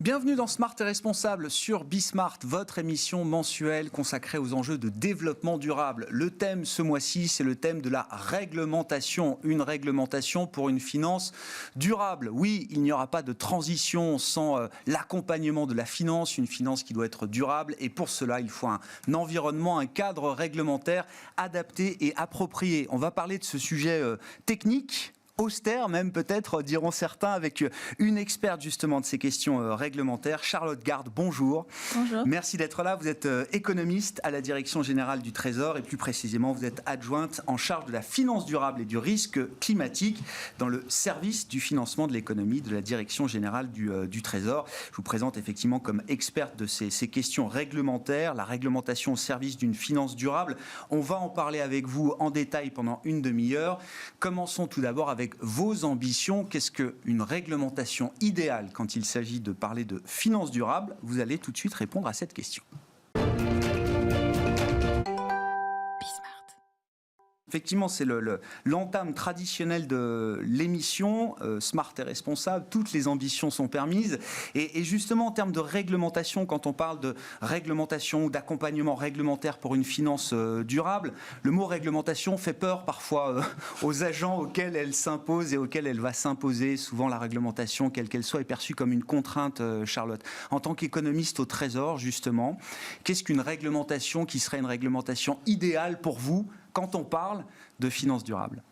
Bienvenue dans Smart et Responsable sur Bismart, votre émission mensuelle consacrée aux enjeux de développement durable. Le thème ce mois-ci, c'est le thème de la réglementation. Une réglementation pour une finance durable. Oui, il n'y aura pas de transition sans l'accompagnement de la finance, une finance qui doit être durable. Et pour cela, il faut un environnement, un cadre réglementaire adapté et approprié. On va parler de ce sujet technique, austère même peut-être, diront certains, avec une experte justement de ces questions réglementaires, Charlotte Garde, bonjour. Bonjour. Merci d'être là, vous êtes économiste à la Direction Générale du Trésor et plus précisément vous êtes adjointe en charge de la finance durable et du risque climatique dans le service du financement de l'économie de la Direction Générale du Trésor. Je vous présente effectivement comme experte de ces questions réglementaires, la réglementation au service d'une finance durable. On va en parler avec vous en détail pendant une demi-heure. Commençons tout d'abord avec vos ambitions. Qu'est-ce qu'une réglementation idéale quand il s'agit de parler de finances durables? Vous allez tout de suite répondre à cette question. Effectivement, c'est l'entame traditionnelle de l'émission, Smart et Responsable, toutes les ambitions sont permises. Et justement, en termes de réglementation, quand on parle de réglementation ou d'accompagnement réglementaire pour une finance durable, le mot réglementation fait peur parfois aux agents auxquels elle s'impose et auxquels elle va s'imposer. Souvent, la réglementation, quelle qu'elle soit, est perçue comme une contrainte, Charlotte. En tant qu'économiste au Trésor, justement, qu'est-ce qu'une réglementation qui serait une réglementation idéale pour vous quand on parle de finances durables?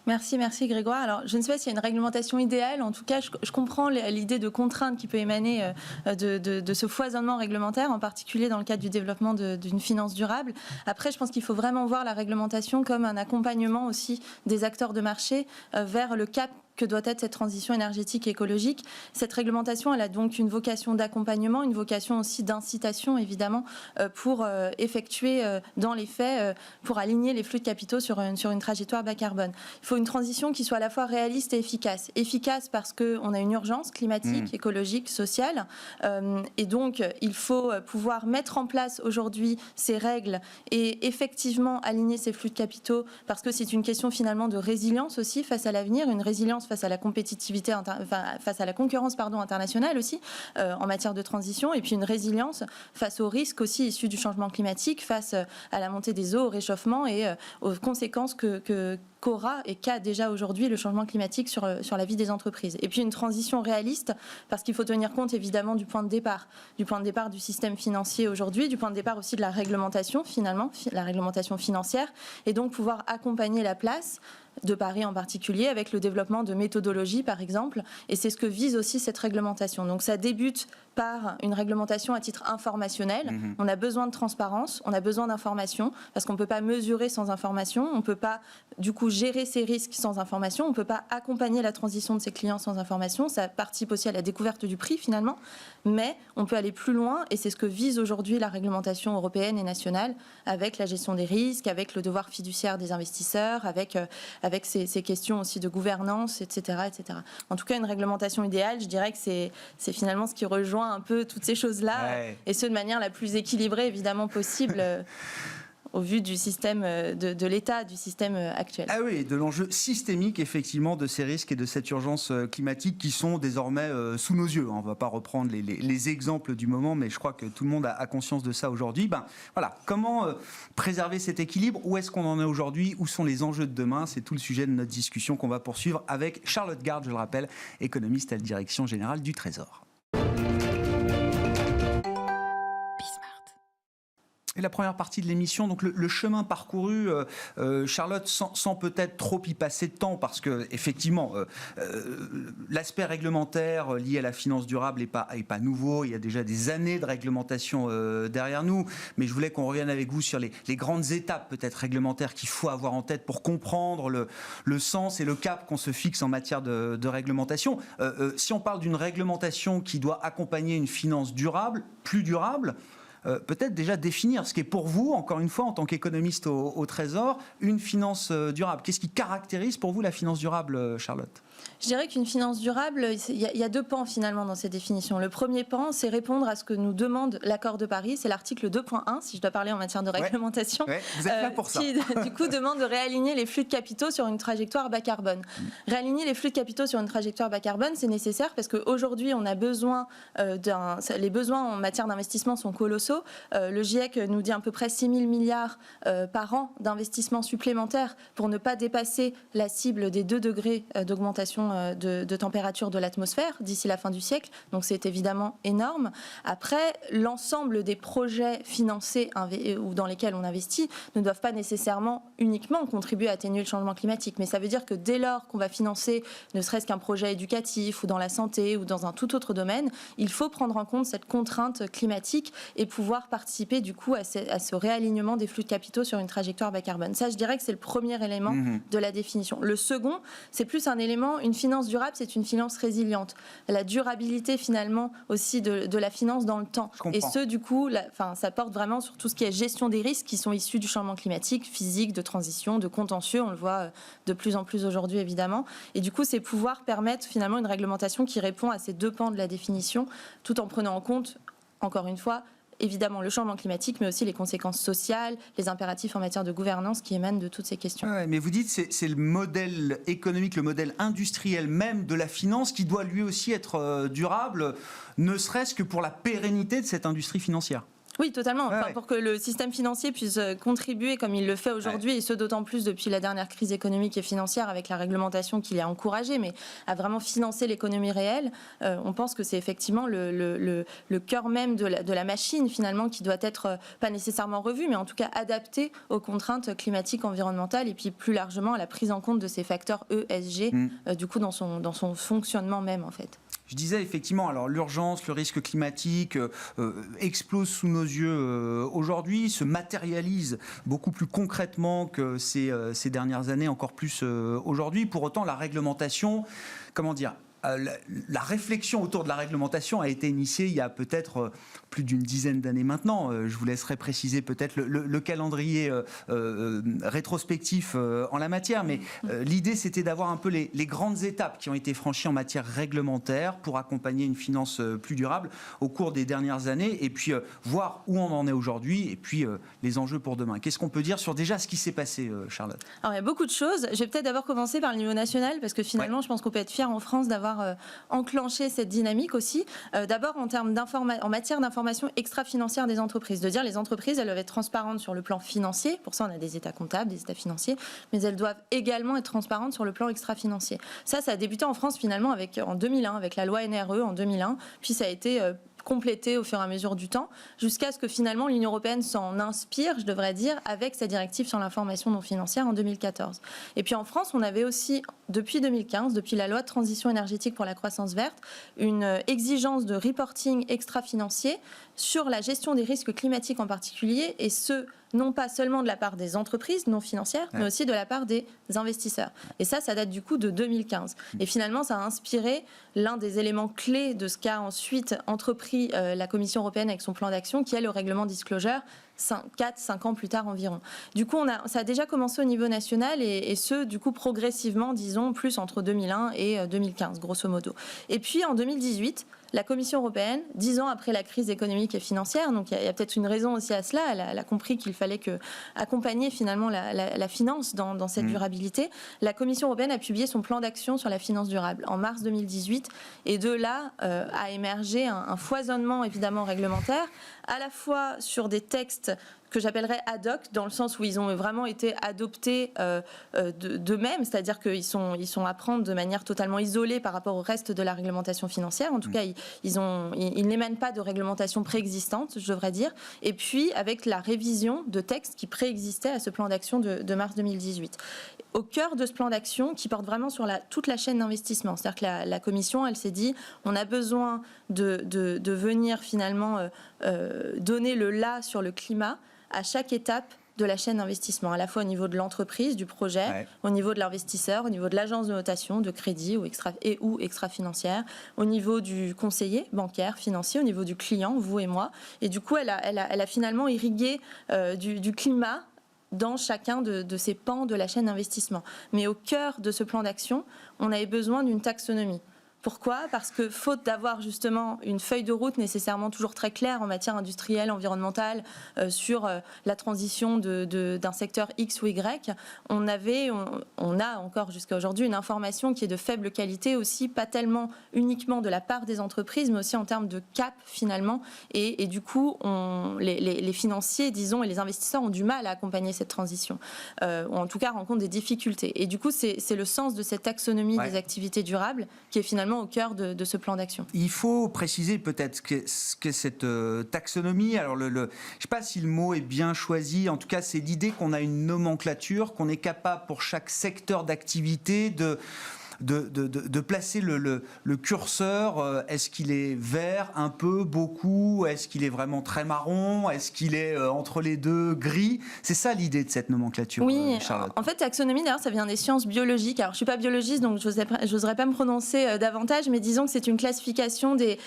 Merci Grégoire. Alors, je ne sais pas s'il y a une réglementation idéale. En tout cas, je comprends l'idée de contrainte qui peut émaner de ce foisonnement réglementaire, en particulier dans le cadre du développement d'une finance durable. Après, je pense qu'il faut vraiment voir la réglementation comme un accompagnement aussi des acteurs de marché vers le cap que doit être cette transition énergétique et écologique. Cette réglementation, elle a donc une vocation d'accompagnement, une vocation aussi d'incitation, évidemment, pour effectuer dans les faits, pour aligner les flux de capitaux sur une trajectoire bas carbone. Il faut une transition qui soit à la fois réaliste et efficace. Efficace parce qu'on a une urgence climatique, écologique, sociale, et donc il faut pouvoir mettre en place aujourd'hui ces règles et effectivement aligner ces flux de capitaux, parce que c'est une question finalement de résilience aussi face à l'avenir, une résilience face à la compétitivité, face à la concurrence internationale aussi en matière de transition, et puis une résilience face aux risques aussi issus du changement climatique, face à la montée des eaux, au réchauffement et aux conséquences qu'aura et qu'a déjà aujourd'hui le changement climatique sur la vie des entreprises. Et puis une transition réaliste, parce qu'il faut tenir compte évidemment du point de départ du système financier aujourd'hui, du point de départ aussi de la réglementation finalement, la réglementation financière, et donc pouvoir accompagner la place de Paris en particulier, avec le développement de méthodologies par exemple, et c'est ce que vise aussi cette réglementation. Donc ça débute par une réglementation à titre informationnel. On a besoin de transparence, on a besoin d'information, parce qu'on ne peut pas mesurer sans information, on ne peut pas du coup gérer ces risques sans information, on ne peut pas accompagner la transition de ses clients sans information, ça participe aussi à la découverte du prix finalement, mais on peut aller plus loin, et c'est ce que vise aujourd'hui la réglementation européenne et nationale, avec la gestion des risques, avec le devoir fiduciaire des investisseurs, avec ces questions aussi de gouvernance, etc., etc. En tout cas, une réglementation idéale, je dirais que c'est finalement ce qui rejoint un peu toutes ces choses-là, et ce de manière la plus équilibrée évidemment possible au vu du système de l'État, du système actuel. Ah oui, de l'enjeu systémique effectivement de ces risques et de cette urgence climatique qui sont désormais sous nos yeux. On ne va pas reprendre les exemples du moment, mais je crois que tout le monde a conscience de ça aujourd'hui. Voilà, comment préserver cet équilibre? Où est-ce qu'on en est aujourd'hui? Où sont les enjeux de demain? C'est tout le sujet de notre discussion qu'on va poursuivre avec Charlotte Garde, je le rappelle, économiste à la Direction Générale du Trésor. Et la première partie de l'émission, donc le chemin parcouru, Charlotte, sans peut-être trop y passer de temps, parce que effectivement, l'aspect réglementaire lié à la finance durable n'est pas nouveau. Il y a déjà des années de réglementation derrière nous, mais je voulais qu'on revienne avec vous sur les grandes étapes peut-être réglementaires qu'il faut avoir en tête pour comprendre le sens et le cap qu'on se fixe en matière de réglementation. Si on parle d'une réglementation qui doit accompagner une finance durable, plus durable, peut-être déjà définir ce qui est pour vous, encore une fois, en tant qu'économiste au Trésor, une finance durable. Qu'est-ce qui caractérise pour vous la finance durable, Charlotte ? Je dirais qu'une finance durable, il y a deux pans finalement dans ces définitions. Le premier pan, c'est répondre à ce que nous demande l'accord de Paris, c'est l'article 2.1, si je dois parler en matière de réglementation, vous êtes là pour ça. Qui du coup demande de réaligner les flux de capitaux sur une trajectoire bas carbone. Réaligner les flux de capitaux sur une trajectoire bas carbone, c'est nécessaire parce qu'aujourd'hui, on a besoin les besoins en matière d'investissement sont colossaux. Le GIEC nous dit à peu près 6 000 milliards par an d'investissements supplémentaires pour ne pas dépasser la cible des 2 degrés d'augmentation de température de l'atmosphère d'ici la fin du siècle. Donc c'est évidemment énorme. Après, l'ensemble des projets financés ou dans lesquels on investit ne doivent pas nécessairement uniquement contribuer à atténuer le changement climatique. Mais ça veut dire que dès lors qu'on va financer ne serait-ce qu'un projet éducatif ou dans la santé ou dans un tout autre domaine, il faut prendre en compte cette contrainte climatique et pouvoir participer du coup à ce réalignement des flux de capitaux sur une trajectoire bas carbone. Ça, je dirais que c'est le premier élément de la définition. Le second, c'est plus un élément, une finance durable, c'est une finance résiliente. La durabilité finalement aussi de la finance dans le temps. Et ce, du coup, ça porte vraiment sur tout ce qui est gestion des risques qui sont issus du changement climatique, physique, de transition, de contentieux. On le voit de plus en plus aujourd'hui, évidemment. Et du coup, c'est pouvoir permettre finalement une réglementation qui répond à ces deux pans de la définition, tout en prenant en compte, encore une fois, évidemment le changement climatique, mais aussi les conséquences sociales, les impératifs en matière de gouvernance qui émanent de toutes ces questions. Ouais, mais vous dites c'est le modèle économique, le modèle industriel même de la finance qui doit lui aussi être durable, ne serait-ce que pour la pérennité de cette industrie financière. Oui, totalement. Pour que le système financier puisse contribuer comme il le fait aujourd'hui, et ce d'autant plus depuis la dernière crise économique et financière avec la réglementation qu'il a encouragée, mais à vraiment financer l'économie réelle, on pense que c'est effectivement le cœur même de la machine finalement qui doit être pas nécessairement revue, mais en tout cas adapté aux contraintes climatiques, environnementales et puis plus largement à la prise en compte de ces facteurs ESG du coup dans son fonctionnement même en fait. Je disais effectivement, alors l'urgence, le risque climatique explose sous nos yeux aujourd'hui, se matérialise beaucoup plus concrètement que ces dernières années, encore plus aujourd'hui. Pour autant, la réglementation, comment dire, la réflexion autour de la réglementation a été initiée il y a peut-être plus d'une dizaine d'années maintenant. Je vous laisserai préciser peut-être le calendrier rétrospectif en la matière, mais l'idée c'était d'avoir un peu les grandes étapes qui ont été franchies en matière réglementaire pour accompagner une finance plus durable au cours des dernières années et puis voir où on en est aujourd'hui et puis les enjeux pour demain. Qu'est-ce qu'on peut dire sur déjà ce qui s'est passé, Charlotte ? Alors il y a beaucoup de choses. Je vais peut-être d'abord commencer par le niveau national parce que finalement je pense qu'on peut être fier en France d'avoir enclenché cette dynamique aussi. D'abord en matière d'information extra-financière des entreprises. De dire les entreprises, elles doivent être transparentes sur le plan financier. Pour ça, on a des états comptables, des états financiers. Mais elles doivent également être transparentes sur le plan extra-financier. Ça a débuté en France finalement en 2001, avec la loi NRE en 2001. Puis ça a été complété au fur et à mesure du temps, jusqu'à ce que finalement l'Union européenne s'en inspire, je devrais dire, avec sa directive sur l'information non financière en 2014. Et puis en France, on avait aussi, depuis 2015, depuis la loi de transition énergétique pour la croissance verte, une exigence de reporting extra-financier sur la gestion des risques climatiques en particulier, et ce, non pas seulement de la part des entreprises non financières, mais aussi de la part des investisseurs. Et ça date du coup de 2015. Et finalement, ça a inspiré l'un des éléments clés de ce qu'a ensuite entrepris la Commission européenne avec son plan d'action, qui est le règlement Disclosure, 4-5 ans plus tard environ. Du coup, ça a déjà commencé au niveau national et ce, du coup, progressivement, disons, plus entre 2001 et 2015, grosso modo. Et puis, en 2018, la Commission européenne, 10 ans après la crise économique et financière, donc il y a peut-être une raison aussi à cela, elle a compris qu'il fallait accompagner finalement la finance dans cette durabilité. La Commission européenne a publié son plan d'action sur la finance durable en mars 2018 et de là a émergé un foisonnement évidemment réglementaire, à la fois sur des textes que j'appellerais ad hoc, dans le sens où ils ont vraiment été adoptés d'eux-mêmes, c'est-à-dire qu'ils sont à prendre de manière totalement isolée par rapport au reste de la réglementation financière. En tout cas, ils n'émanent pas de réglementation préexistante, je devrais dire. Et puis, avec la révision de textes qui préexistaient à ce plan d'action de mars 2018. Au cœur de ce plan d'action, qui porte vraiment sur toute la chaîne d'investissement. C'est-à-dire que la Commission, elle s'est dit, on a besoin de venir finalement donner le là sur le climat à chaque étape de la chaîne d'investissement, à la fois au niveau de l'entreprise, du projet, au niveau de l'investisseur, au niveau de l'agence de notation, de crédit ou extra-financière, au niveau du conseiller bancaire, financier, au niveau du client, vous et moi. Et du coup, elle a finalement irrigué du climat dans chacun de ces pans de la chaîne d'investissement. Mais au cœur de ce plan d'action, on avait besoin d'une taxonomie. Pourquoi ? Parce que faute d'avoir justement une feuille de route nécessairement toujours très claire en matière industrielle, environnementale, sur la transition d'un secteur X ou Y, on a encore jusqu'à aujourd'hui une information qui est de faible qualité aussi, pas tellement uniquement de la part des entreprises, mais aussi en termes de cap finalement. Et du coup, les financiers, disons, et les investisseurs ont du mal à accompagner cette transition, ou en tout cas rencontrent des difficultés. Et du coup, c'est le sens de cette taxonomie des activités durables qui est finalement au cœur de ce plan d'action. Il faut préciser peut-être ce qu'est cette taxonomie. Alors, je ne sais pas si le mot est bien choisi. En tout cas, c'est l'idée qu'on a une nomenclature, qu'on est capable pour chaque secteur d'activité de placer le curseur. Est-ce qu'il est vert, un peu, beaucoup? Est-ce qu'il est vraiment très marron? Est-ce qu'il est entre les deux, gris? C'est ça l'idée de cette nomenclature, oui, Charlotte. En fait, taxonomie, d'ailleurs, ça vient des sciences biologiques. Alors, je ne suis pas biologiste, donc je n'oserais pas me prononcer davantage, mais disons que c'est une classification des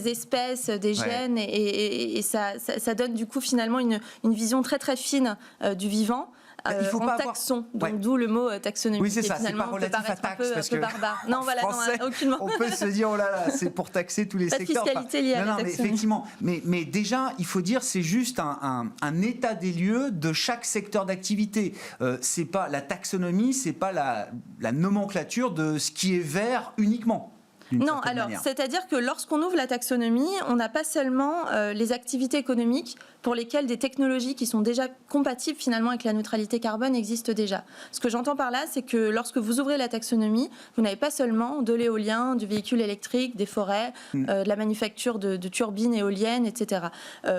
espèces, des gènes, et ça donne du coup finalement une vision très très fine du vivant. Il faut en taxon, donc d'où le mot taxonomie. Oui, c'est ça, c'est pas relatif à taxe, parce que barbare. Non, voilà, français, aucunement. On peut se dire, oh là là, c'est pour taxer tous les secteurs. Pas de fiscalité liée à la taxonomie. Mais effectivement, mais déjà, il faut dire, c'est juste un état des lieux de chaque secteur d'activité. C'est pas la taxonomie, c'est pas la nomenclature de ce qui est vert uniquement. Non, alors, c'est-à-dire que lorsqu'on ouvre la taxonomie, on n'a pas seulement les activités économiques pour lesquelles des technologies qui sont déjà compatibles finalement avec la neutralité carbone existent déjà. Ce que j'entends par là, c'est que lorsque vous ouvrez la taxonomie, vous n'avez pas seulement de l'éolien, du véhicule électrique, des forêts, de la manufacture de turbines éoliennes, etc.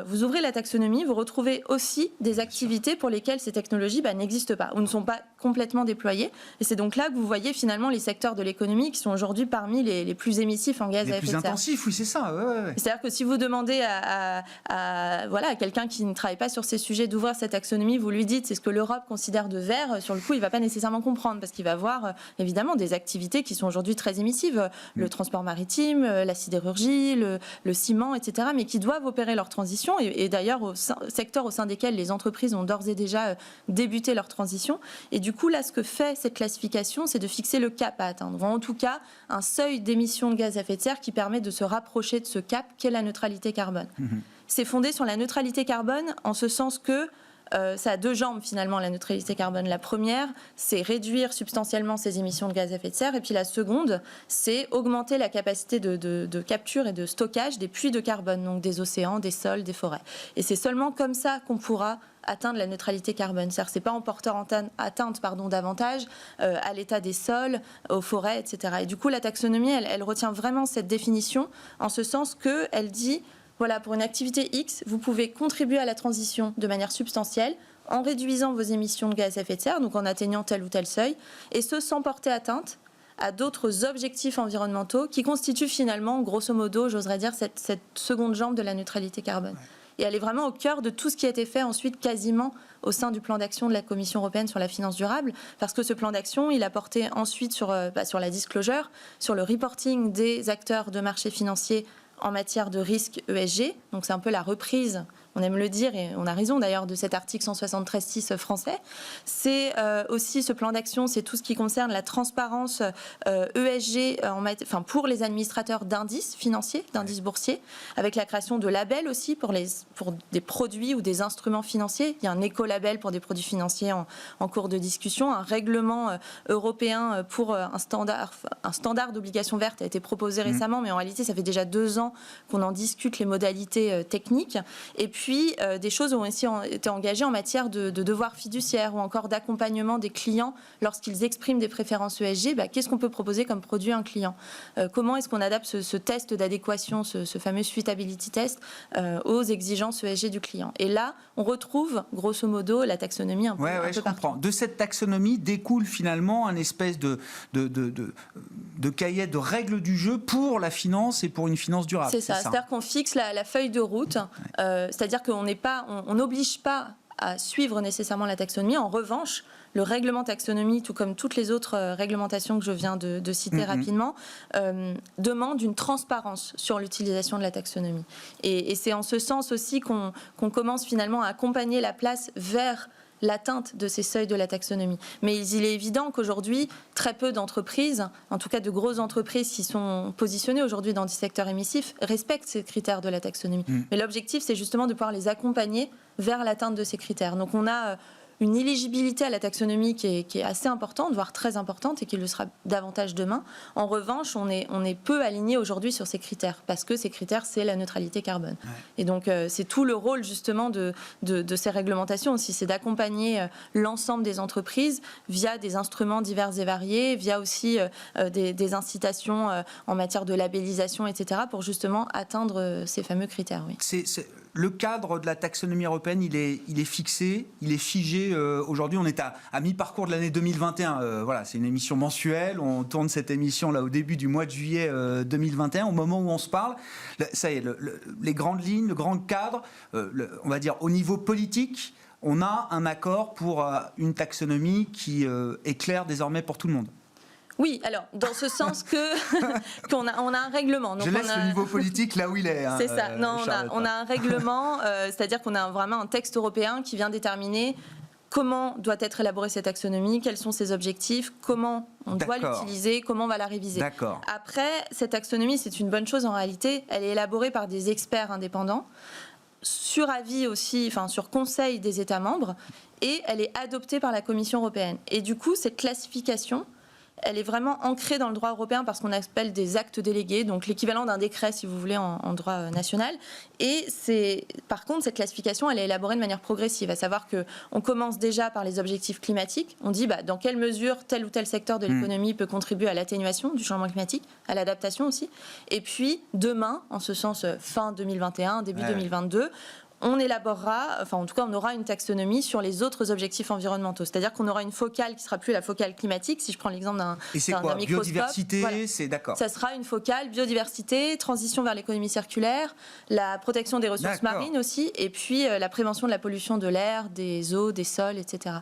Vous ouvrez la taxonomie, vous retrouvez aussi des activités pour lesquelles ces technologies n'existent pas ou ne sont pas complètement déployées. Et c'est donc là que vous voyez finalement les secteurs de l'économie qui sont aujourd'hui parmi les plus émissifs en gaz à effet de serre. Les plus intensifs, oui, c'est ça. Ouais. C'est-à-dire que si vous demandez à quelqu'un qui ne travaille pas sur ces sujets d'ouvrir cette taxonomie, vous lui dites c'est ce que l'Europe considère de vert, sur le coup, il ne va pas nécessairement comprendre parce qu'il va voir évidemment des activités qui sont aujourd'hui très émissives, le transport maritime, la sidérurgie, le ciment, etc., mais qui doivent opérer leur transition et d'ailleurs secteurs au sein desquels les entreprises ont d'ores et déjà débuté leur transition. Et du coup, là, ce que fait cette classification, c'est de fixer le cap à atteindre, ou en tout cas un seuil d'émissions de gaz à effet de serre qui permet de se rapprocher de ce cap qu'est la neutralité carbone. C'est fondé sur la neutralité carbone en ce sens que ça a deux jambes finalement, la neutralité carbone. La première, c'est réduire substantiellement ces émissions de gaz à effet de serre, et puis la seconde, c'est augmenter la capacité de capture et de stockage des puits de carbone, donc des océans, des sols, des forêts. Et c'est seulement comme ça qu'on pourra atteindre la neutralité carbone. C'est-à-dire que ce n'est pas en portant atteinte davantage à l'état des sols, aux forêts, etc. Et du coup, la taxonomie, elle retient vraiment cette définition en ce sens qu'elle dit, voilà, pour une activité X, vous pouvez contribuer à la transition de manière substantielle en réduisant vos émissions de gaz à effet de serre, donc en atteignant tel ou tel seuil, et ce sans porter atteinte à d'autres objectifs environnementaux qui constituent finalement, grosso modo, j'oserais dire, cette seconde jambe de la neutralité carbone. Et elle est vraiment au cœur de tout ce qui a été fait ensuite quasiment au sein du plan d'action de la Commission européenne sur la finance durable, parce que ce plan d'action, il a porté ensuite sur la disclosure, sur le reporting des acteurs de marché financiers en matière de risque ESG. Donc c'est un peu la reprise, on aime le dire, et on a raison d'ailleurs, de cet article 173.6 français. C'est aussi ce plan d'action, c'est tout ce qui concerne la transparence ESG pour les administrateurs d'indices financiers, d'indices boursiers, avec la création de labels aussi pour des produits ou des instruments financiers. Il y a un écolabel pour des produits financiers en cours de discussion, un règlement européen pour un standard d'obligation verte a été proposé récemment, mais en réalité ça fait déjà 2 ans qu'on en discute les modalités techniques. Et puis, des choses ont aussi été engagées en matière de devoirs fiduciaires ou encore d'accompagnement des clients lorsqu'ils expriment des préférences ESG. Qu'est-ce qu'on peut proposer comme produit à un client ? Comment est-ce qu'on adapte ce test d'adéquation, ce fameux suitability test, aux exigences ESG du client ? Et là, on retrouve, grosso modo, la taxonomie un peu partout. Je comprends. De cette taxonomie découle finalement un espèce de cahier de règles du jeu pour la finance et pour une finance durable. C'est ça. C'est-à-dire qu'on fixe la feuille de route, c'est-à-dire qu'on n'oblige pas à suivre nécessairement la taxonomie. En revanche, le règlement taxonomie, tout comme toutes les autres réglementations que je viens de citer rapidement, demande une transparence sur l'utilisation de la taxonomie. Et c'est en ce sens aussi qu'on commence finalement à accompagner la place vers l'atteinte de ces seuils de la taxonomie. Mais il est évident qu'aujourd'hui, très peu d'entreprises, en tout cas de grosses entreprises qui sont positionnées aujourd'hui dans des secteurs émissifs, respectent ces critères de la taxonomie. Mais l'objectif, c'est justement de pouvoir les accompagner vers l'atteinte de ces critères. Donc on a une éligibilité à la taxonomie qui est assez importante, voire très importante, et qui le sera davantage demain. En revanche, on est peu aligné aujourd'hui sur ces critères, parce que ces critères, c'est la neutralité carbone. Ouais. Et donc, c'est tout le rôle, justement, de ces réglementations aussi, c'est d'accompagner l'ensemble des entreprises via des instruments divers et variés, via aussi des incitations en matière de labellisation, etc., pour justement atteindre ces fameux critères. Oui. Le cadre de la taxonomie européenne, il est fixé, il est figé. Aujourd'hui, on est à mi-parcours de l'année 2021. Voilà, c'est une émission mensuelle. On tourne cette émission là au début du mois de juillet 2021. Au moment où on se parle, ça y est, les grandes lignes, le grand cadre, on va dire au niveau politique, on a un accord pour une taxonomie qui est claire désormais pour tout le monde. Oui, alors, dans ce sens qu'on a un règlement. Donc je laisse le niveau politique là où il est. C'est ça. Non, on a un règlement, c'est-à-dire qu'on a vraiment un texte européen qui vient déterminer comment doit être élaborée cette taxonomie, quels sont ses objectifs, comment on doit l'utiliser, comment on va la réviser. Après, cette taxonomie, c'est une bonne chose en réalité. Elle est élaborée par des experts indépendants, sur avis aussi, enfin sur conseil des États membres, et elle est adoptée par la Commission européenne. Et du coup, cette classification, elle est vraiment ancrée dans le droit européen parce qu'on appelle des actes délégués, donc l'équivalent d'un décret, si vous voulez, en droit national. Et par contre, cette classification, elle est élaborée de manière progressive, à savoir qu'on commence déjà par les objectifs climatiques. On dit dans quelle mesure tel ou tel secteur de l'économie peut contribuer à l'atténuation du changement climatique, à l'adaptation aussi. Et puis, demain, en ce sens, fin 2021, début 2022, on élaborera, enfin en tout cas on aura une taxonomie sur les autres objectifs environnementaux. C'est-à-dire qu'on aura une focale qui ne sera plus la focale climatique, si je prends l'exemple d'un microscope. Biodiversité, voilà. C'est d'accord. Ça sera une focale biodiversité, transition vers l'économie circulaire, la protection des ressources marines aussi, et puis la prévention de la pollution de l'air, des eaux, des sols, etc.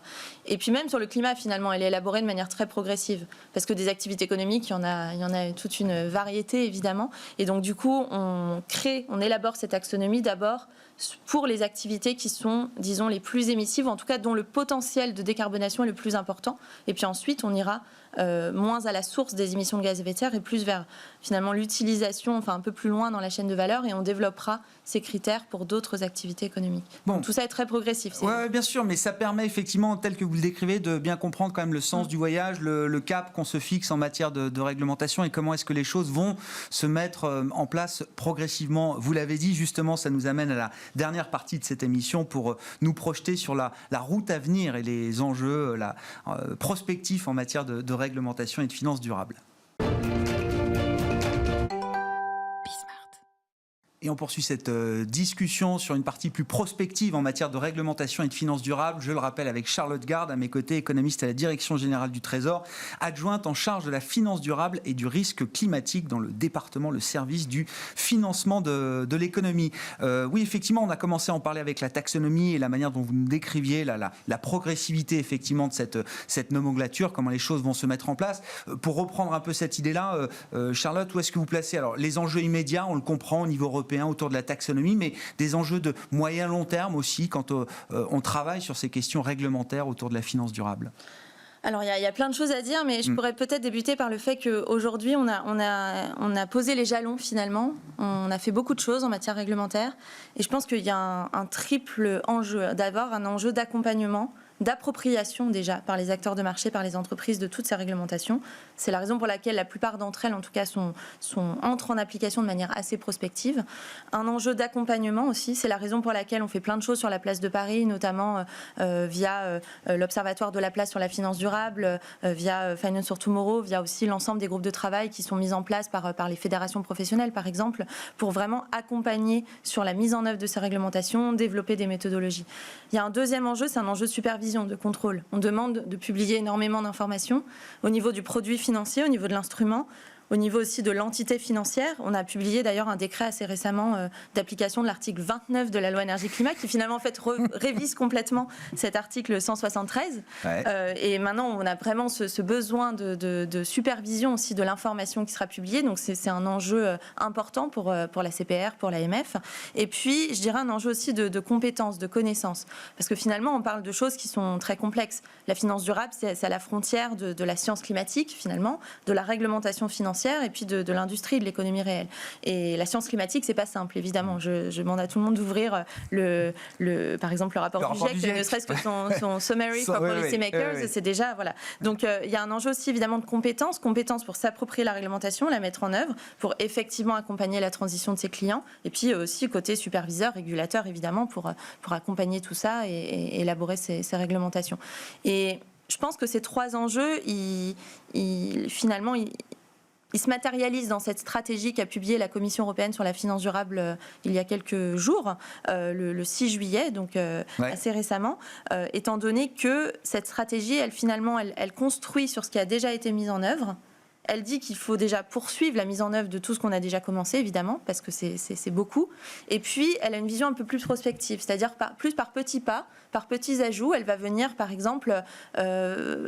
Et puis même sur le climat finalement, elle est élaborée de manière très progressive, parce que des activités économiques, il y en a toute une variété évidemment. Et donc du coup, on élabore cette taxonomie d'abord pour les activités qui sont, disons, les plus émissives, ou en tout cas dont le potentiel de décarbonation est le plus important. Et puis ensuite, on ira moins à la source des émissions de gaz à effet de serre et plus vers, finalement, l'utilisation, enfin un peu plus loin dans la chaîne de valeur, et on développera ces critères pour d'autres activités économiques. Bon. Donc, tout ça est très progressif. Oui, bien sûr, mais ça permet effectivement, tel que vous le décrivez, de bien comprendre quand même le sens du voyage, le cap qu'on se fixe en matière de réglementation et comment est-ce que les choses vont se mettre en place progressivement. Vous l'avez dit, justement, ça nous amène à la dernière partie de cette émission pour nous projeter sur la route à venir et les enjeux prospectifs en matière de réglementation et de finances durables. Et on poursuit cette discussion sur une partie plus prospective en matière de réglementation et de finances durables. Je le rappelle avec Charlotte Garde, à mes côtés, économiste à la Direction Générale du Trésor, adjointe en charge de la finance durable et du risque climatique dans le département, le service du financement de l'économie. Oui, effectivement, on a commencé à en parler avec la taxonomie et la manière dont vous nous décriviez la progressivité effectivement de cette nomenclature, comment les choses vont se mettre en place. Pour reprendre un peu cette idée-là, Charlotte, où est-ce que vous placez les enjeux immédiats, on le comprend au niveau européen, autour de la taxonomie, mais des enjeux de moyen-long terme aussi quand on travaille sur ces questions réglementaires autour de la finance durable? Alors, il y a plein de choses à dire, mais je pourrais peut-être débuter par le fait qu'aujourd'hui, on a posé les jalons, finalement. On a fait beaucoup de choses en matière réglementaire. Et je pense qu'il y a un triple enjeu. D'abord, un enjeu d'accompagnement, d'appropriation déjà par les acteurs de marché, par les entreprises de toutes ces réglementations. C'est la raison pour laquelle la plupart d'entre elles, en tout cas, entrent en application de manière assez prospective. Un enjeu d'accompagnement aussi, c'est la raison pour laquelle on fait plein de choses sur la place de Paris, notamment via l'Observatoire de la place sur la finance durable, via Finance for Tomorrow, via aussi l'ensemble des groupes de travail qui sont mis en place par les fédérations professionnelles, par exemple, pour vraiment accompagner sur la mise en œuvre de ces réglementations, développer des méthodologies. Il y a un deuxième enjeu, c'est un enjeu de supervision, de contrôle. On demande de publier énormément d'informations au niveau du produit financier, au niveau de l'instrument. Au niveau aussi de l'entité financière, on a publié d'ailleurs un décret assez récemment d'application de l'article 29 de la loi énergie-climat qui finalement en fait révise complètement cet article 173. Et maintenant, on a vraiment ce besoin de supervision aussi de l'information qui sera publiée. Donc c'est un enjeu important pour la CPR, pour l'AMF. Et puis, je dirais un enjeu aussi de compétences, de connaissances. Parce que finalement, on parle de choses qui sont très complexes. La finance durable, c'est à la frontière de la science climatique, finalement, de la réglementation financière et puis de l'industrie, de l'économie réelle. Et la science climatique, c'est pas simple, évidemment. Je demande à tout le monde d'ouvrir par exemple, le rapport du GIEC, ne serait-ce que son Summary for Policy Makers, c'est déjà, voilà. Donc, il y a un enjeu aussi, évidemment, de compétences pour s'approprier la réglementation, la mettre en œuvre, pour effectivement accompagner la transition de ses clients, et puis aussi côté superviseur, régulateur, évidemment, pour accompagner tout ça et élaborer ces réglementations. Et je pense que ces trois enjeux, finalement, ils se matérialisent dans cette stratégie qu'a publiée la Commission européenne sur la finance durable il y a quelques jours, le 6 juillet, donc assez récemment, étant donné que cette stratégie, elle construit sur ce qui a déjà été mis en œuvre. Elle dit qu'il faut déjà poursuivre la mise en œuvre de tout ce qu'on a déjà commencé, évidemment, parce que c'est beaucoup. Et puis, elle a une vision un peu plus prospective, c'est-à-dire plus par petits pas, par petits ajouts. Elle va venir, par exemple,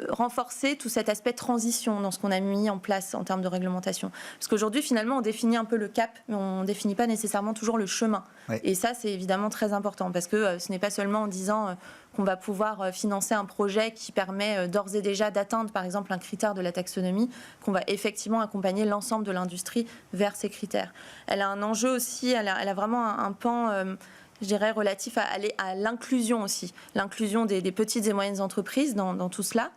renforcer tout cet aspect transition dans ce qu'on a mis en place en termes de réglementation. Parce qu'aujourd'hui, finalement, on définit un peu le cap, mais on ne définit pas nécessairement toujours le chemin. Et ça, c'est évidemment très important, parce que ce n'est pas seulement en disant qu'on va pouvoir financer un projet qui permet d'ores et déjà d'atteindre, par exemple, un critère de la taxonomie, qu'on va effectivement accompagner l'ensemble de l'industrie vers ces critères. Elle a un enjeu aussi, elle a vraiment un pan, je dirais, relatif à l'inclusion aussi. L'inclusion des petites et moyennes entreprises dans tout cela.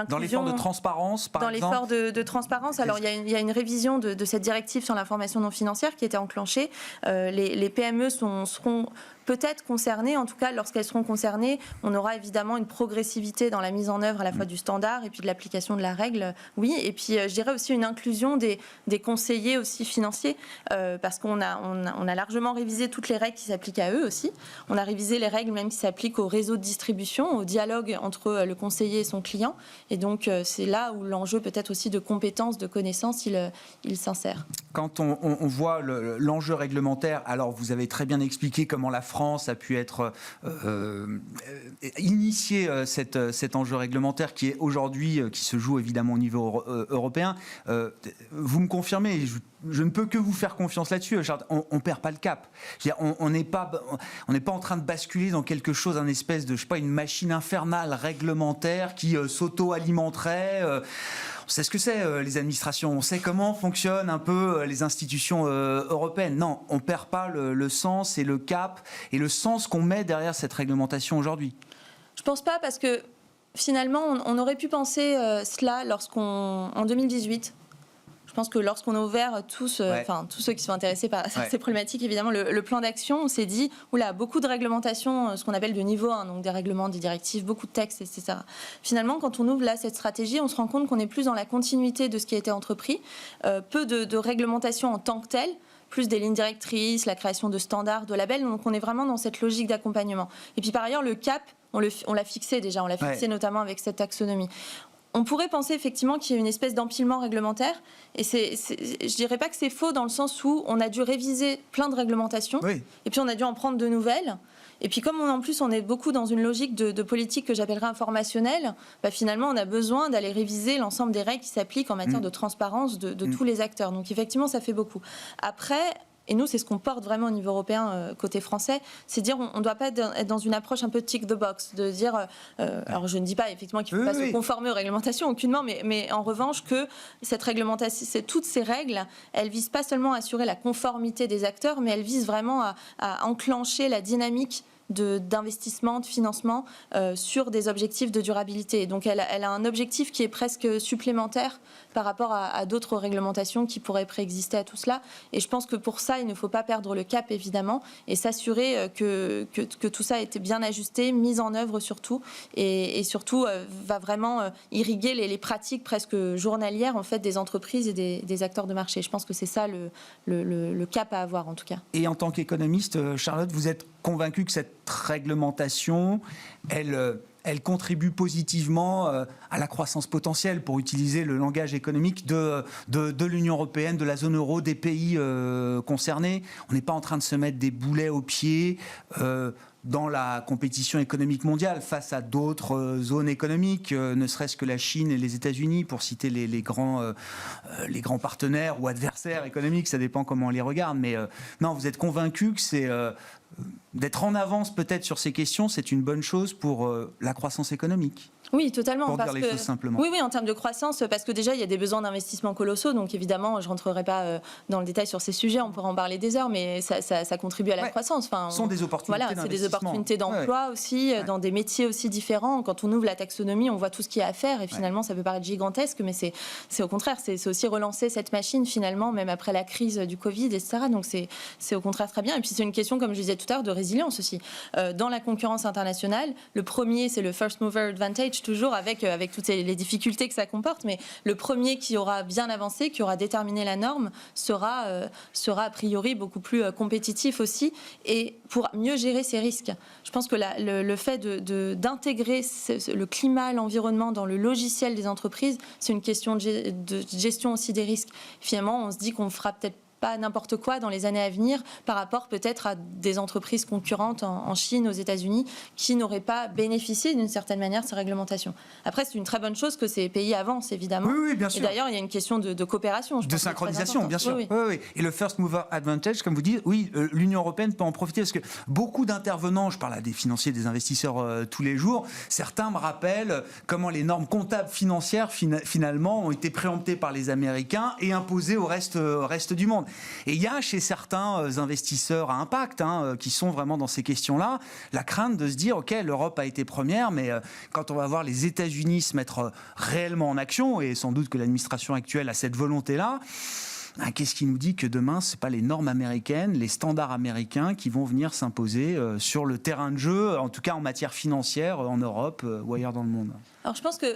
Dans l'effort de transparence, par exemple. Dans l'effort de transparence. Alors, il y a une révision de cette directive sur l'information non financière qui a été enclenchée. Les PME seront peut-être concernées, en tout cas lorsqu'elles seront concernées, on aura évidemment une progressivité dans la mise en œuvre à la fois du standard et puis de l'application de la règle, oui, et puis je dirais aussi une inclusion des conseillers aussi financiers, parce qu'on a largement révisé toutes les règles qui s'appliquent à eux aussi, on a révisé les règles même qui s'appliquent au réseau de distribution, au dialogue entre le conseiller et son client, et donc c'est là où l'enjeu peut-être aussi de compétences, de connaissances, il s'insère. Quand on voit l'enjeu réglementaire, alors vous avez très bien expliqué comment la France a pu être initier cet enjeu réglementaire qui est aujourd'hui, qui se joue évidemment au niveau européen. Vous me confirmez, je ne peux que vous faire confiance là-dessus. On ne perd pas le cap. On n'est pas en train de basculer dans quelque chose, un espèce de, je sais pas, une machine infernale réglementaire qui s'auto-alimenterait. On sait ce que c'est, les administrations, on sait comment fonctionnent un peu les institutions européennes. Non, on ne perd pas le sens et le cap et le sens qu'on met derrière cette réglementation aujourd'hui. Je ne pense pas, parce que finalement, on aurait pu penser cela en 2018. Je pense que lorsqu'on a ouvert tous ceux qui sont intéressés par ces problématiques, évidemment, le plan d'action, on s'est dit, oula, beaucoup de réglementations, ce qu'on appelle de niveau 1, donc des règlements, des directives, beaucoup de textes, etc. Finalement, quand on ouvre là cette stratégie, on se rend compte qu'on est plus dans la continuité de ce qui a été entrepris, peu de réglementations en tant que telles, plus des lignes directrices, la création de standards, de labels, donc on est vraiment dans cette logique d'accompagnement. Et puis par ailleurs, le cap, on l'a fixé déjà, on l'a fixé notamment avec cette taxonomie. On pourrait penser effectivement qu'il y a une espèce d'empilement réglementaire, et je dirais pas que c'est faux dans le sens où on a dû réviser plein de réglementations, et puis on a dû en prendre de nouvelles, et puis comme en plus on est beaucoup dans une logique de politique que j'appellerais informationnelle, finalement on a besoin d'aller réviser l'ensemble des règles qui s'appliquent en matière de transparence de tous les acteurs, donc effectivement ça fait beaucoup. Après, et nous, c'est ce qu'on porte vraiment au niveau européen, côté français, c'est dire on ne doit pas être dans une approche un peu tick the box, de dire, alors je ne dis pas effectivement qu'il ne faut pas se conformer aux réglementations, aucunement, mais en revanche que cette réglementation, toutes ces règles, elles visent pas seulement à assurer la conformité des acteurs, mais elles visent vraiment à enclencher la dynamique d'investissement, de financement sur des objectifs de durabilité. Donc elle a un objectif qui est presque supplémentaire par rapport à d'autres réglementations qui pourraient préexister à tout cela. Et je pense que pour ça, il ne faut pas perdre le cap, évidemment, et s'assurer que tout ça a été bien ajusté, mis en œuvre surtout, et surtout va vraiment irriguer les pratiques presque journalières en fait, des entreprises et des acteurs de marché. Je pense que c'est ça le cap à avoir, en tout cas. Et en tant qu'économiste, Charlotte, vous êtes convaincue que cette réglementation, elle elle contribue positivement à la croissance potentielle, pour utiliser le langage économique de l'Union européenne, de la zone euro, des pays concernés. On n'est pas en train de se mettre des boulets aux pieds dans la compétition économique mondiale face à d'autres zones économiques, ne serait-ce que la Chine et les États-Unis, pour citer les grands partenaires ou adversaires économiques, ça dépend comment on les regarde. Mais non, vous êtes convaincu que c'est d'être en avance peut-être sur ces questions, c'est une bonne chose pour la croissance économique? Oui, totalement. Pour dire les choses simplement. Oui, en termes de croissance, parce que déjà, il y a des besoins d'investissement colossaux. Donc, évidemment, je ne rentrerai pas dans le détail sur ces sujets. On pourrait en parler des heures, mais ça contribue à la croissance. Enfin, ce sont des opportunités d'investissement. C'est des opportunités d'emploi aussi, dans des métiers aussi différents. Quand on ouvre la taxonomie, on voit tout ce qu'il y a à faire. Et finalement, ça peut paraître gigantesque, mais c'est au contraire. C'est aussi relancer cette machine, finalement, même après la crise du Covid, etc. Donc, c'est au contraire très bien. Et puis, c'est une question, comme je disais tout à l'heure, de résilience aussi. Dans la concurrence internationale, le premier, c'est le first mover advantage, toujours avec toutes les difficultés que ça comporte, mais le premier qui aura bien avancé, qui aura déterminé la norme, sera a priori beaucoup plus compétitif aussi, et pour mieux gérer ses risques. Je pense que le fait d'intégrer le climat, l'environnement dans le logiciel des entreprises, c'est une question de gestion aussi des risques. Finalement, on se dit qu'on fera peut-être pas n'importe quoi dans les années à venir par rapport peut-être à des entreprises concurrentes en Chine, aux États-Unis, qui n'auraient pas bénéficié d'une certaine manière de ces réglementations. Après, c'est une très bonne chose que ces pays avancent, évidemment. Oui, bien sûr. Et d'ailleurs, il y a une question de coopération. De synchronisation, bien sûr. Oui. Et le first mover advantage, comme vous dites, oui, l'Union européenne peut en profiter, parce que beaucoup d'intervenants, je parle à des financiers, des investisseurs tous les jours, certains me rappellent comment les normes comptables financières, finalement, ont été préemptées par les Américains et imposées au reste du monde. Et il y a chez certains investisseurs à impact qui sont vraiment dans ces questions-là, la crainte de se dire, ok, l'Europe a été première, mais quand on va voir les États-Unis se mettre réellement en action, et sans doute que l'administration actuelle a cette volonté-là, qu'est-ce qui nous dit que demain, ce n'est pas les normes américaines, les standards américains qui vont venir s'imposer sur le terrain de jeu, en tout cas en matière financière, en Europe ou ailleurs dans le monde? Alors je pense que...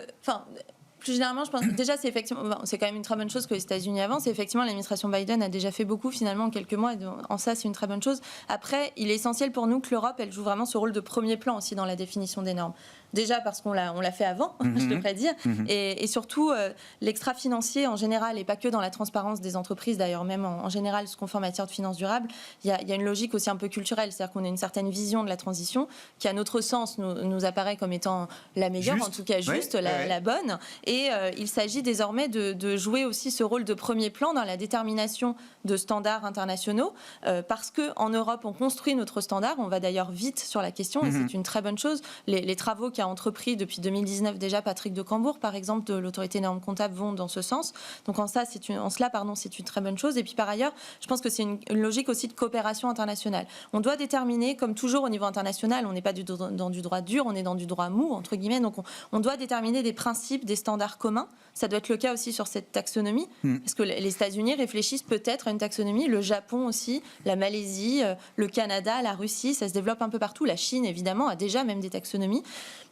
Plus généralement, je pense déjà c'est quand même une très bonne chose que les États-Unis avancent. Et effectivement, l'administration Biden a déjà fait beaucoup finalement en quelques mois. Et en ça, c'est une très bonne chose. Après, il est essentiel pour nous que l'Europe, elle joue vraiment ce rôle de premier plan aussi dans la définition des normes. Déjà parce qu'on l'a fait avant, je devrais dire, et surtout l'extra-financier en général, et pas que dans la transparence des entreprises, d'ailleurs même en général ce qu'on fait en matière de finances durables, il y a une logique aussi un peu culturelle, c'est-à-dire qu'on a une certaine vision de la transition qui à notre sens nous apparaît comme étant la meilleure, en tout cas juste, la bonne, et il s'agit désormais de jouer aussi ce rôle de premier plan dans la détermination de standards internationaux, parce qu'en Europe on construit notre standard, on va d'ailleurs vite sur la question, et c'est une très bonne chose. Les travaux a entrepris depuis 2019 déjà Patrick de Cambourg, par exemple, de l'autorité norme comptable, vont dans ce sens. Donc en cela, c'est une très bonne chose. Et puis par ailleurs, je pense que c'est une logique aussi de coopération internationale. On doit déterminer, comme toujours au niveau international, on n'est pas dans du droit dur, on est dans du droit mou, entre guillemets. Donc on doit déterminer des principes, des standards communs. Ça doit être le cas aussi sur cette taxonomie, parce que les États-Unis réfléchissent peut-être à une taxonomie, le Japon aussi, la Malaisie, le Canada, la Russie, ça se développe un peu partout. La Chine, évidemment, a déjà même des taxonomies.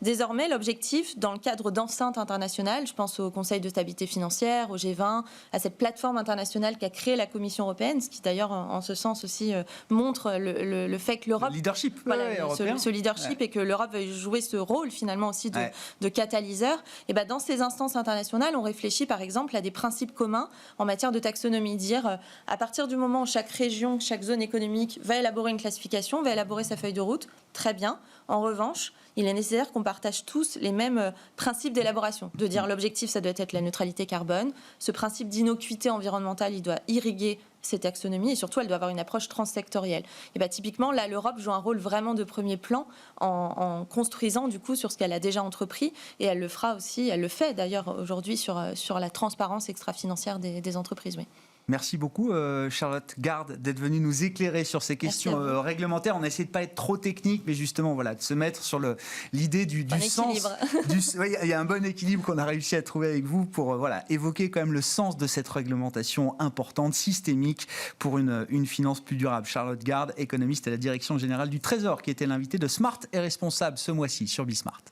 Désormais, l'objectif, dans le cadre d'enceintes internationales, je pense au Conseil de stabilité financière, au G20, à cette plateforme internationale qu'a créée la Commission européenne, ce qui d'ailleurs, en ce sens aussi, montre le fait que l'Europe... Le leadership, ce leadership, et que l'Europe va jouer ce rôle, finalement, aussi de catalyseur. Et ben, dans ces instances internationales, on réfléchit, par exemple, à des principes communs en matière de taxonomie. Dire, à partir du moment où chaque région, chaque zone économique va élaborer une classification, va élaborer sa feuille de route, très bien. En revanche, il est nécessaire qu'on partage tous les mêmes principes d'élaboration. De dire l'objectif, ça doit être la neutralité carbone. Ce principe d'innocuité environnementale, il doit irriguer ces taxonomies, et surtout, elle doit avoir une approche transsectorielle. Et bien, typiquement, là, l'Europe joue un rôle vraiment de premier plan en construisant, du coup, sur ce qu'elle a déjà entrepris, et elle le fera aussi, elle le fait d'ailleurs aujourd'hui sur la transparence extra-financière des entreprises. Oui. Merci beaucoup Charlotte Gard d'être venue nous éclairer sur ces questions réglementaires. On a essayé de ne pas être trop technique, mais justement voilà, de se mettre sur l'idée du sens. Il y a un bon équilibre qu'on a réussi à trouver avec vous pour évoquer quand même le sens de cette réglementation importante, systémique, pour une finance plus durable. Charlotte Gard, économiste à la Direction générale du Trésor, qui était l'invitée de Smart et Responsable ce mois-ci sur Bismart.